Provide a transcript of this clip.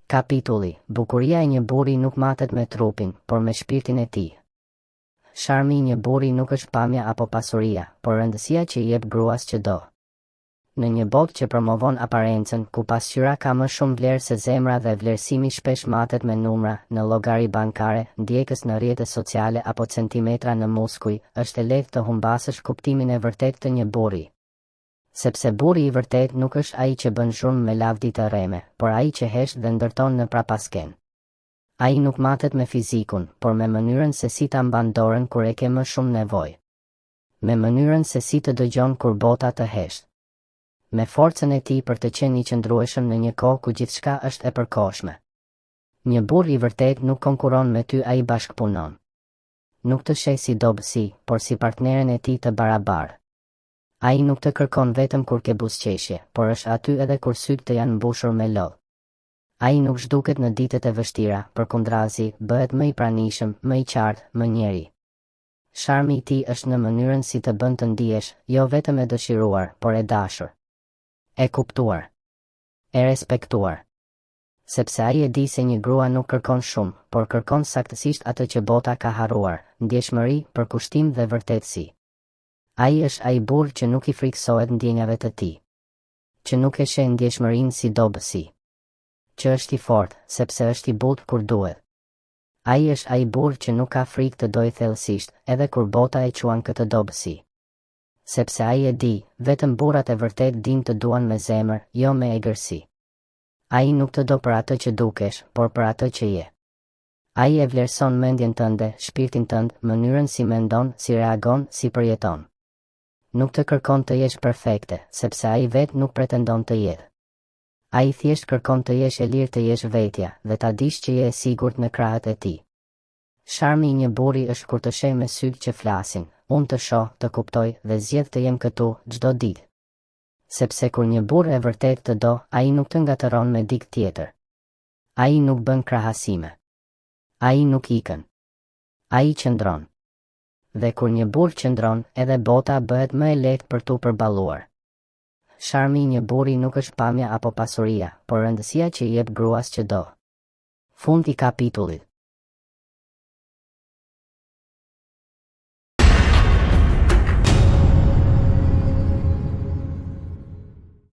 Kapitulli, bukuria e një burri nuk matet me trupin, por me shpirtin e tij. Sharmi i një burri nuk është pamja apo pasuria, por rëndësia që i jep gruas që do. Në një botë që promovon aparencën, ku pasqyra ka më shumë vlerë se zemra dhe vlerësimi shpesh matet me numra, në llogari bankare, ndjekës në rrjetet sociale apo centimetra në muskuj, është e lehtë të humbasësh kuptimin e vërtet të një burri. Sepse burri i vërtet nuk është ai që bën zhurmë me lavdi të rreme, por ai që hesht dhe ndërton në prapasken. Ai nuk matet me fizikun, por me mënyrën se si ta mban dorën kur e ke më shumë nevojë. Me mënyrën se si të dëgjon kur bota të hesht. Me forcën e tij për të qenë i qëndrueshëm në një kohë ku gjithçka është e përkohshme. Një burr i vërtet nuk konkuron me ty, ai bashkëpunon. Nuk të sheh si dobësi, por si partneren e tij të barabartë. Ai nuk të kërkon vetëm kur ke buzëqeshje, por është aty edhe kur sytë të janë mbushur me lodh. Ai nuk zhduket në ditët e vështira, përkundrazi, bëhet më i pranishëm, më i qartë, më njeri. Sharmi i tij është në mënyrën si të bën të ndihesh, jo vetëm e dëshiruar, por e dashur. E kuptuar. E respektuar. Sepse ai e di se një grua nuk kërkon shumë, por kërkon saktësisht atë që bota ka harruar, ndjeshmëri, përkushtim dhe vërtetësi. Ai është ai burr që nuk i friksohet ndjenjave të tij. Që nuk e sheh ndjeshmërinë si dobësi. Që është i fortë, sepse është i butë kur duhet. Ai është ai burr që nuk ka frikë të dojë thellësisht, edhe kur bota e quan këtë dobësi. Sepse ai e di, vetëm burrat e vërtet din të duan me zemër, jo me egërsi. Ai nuk të do për atë që dukesh, por për atë që je. Ai e vlerëson mendjen tënde, shpirtin tënd, mënyrën si mendon, si reagon, si përjeton. Nuk të kërkon të jesh perfekte, sepse ai vetë nuk pretendon të jetë. Ai thjesht kërkon të jesh e lirë, të jesh vetja, dhe ta dish që je e sigurt në krahët e tij. Sharmi i një burri është kur të sheh me sytë që flasin, unë të shoh, të kuptoj dhe zgjedh të jem këtu çdo ditë. Sepse kur një burr e vërtet të do, ai nuk të ngatëron me dikë tjetër. Ai nuk bën krahasime. Ai nuk ikën. Ai qëndron. Dhe kur një burr qëndron, edhe bota bëhet më e lehtë për tu përballuar. Sharmi i një burri nuk është pamja apo pasuria, por rëndësia që i jep gruas që do. Fund i kapitullit.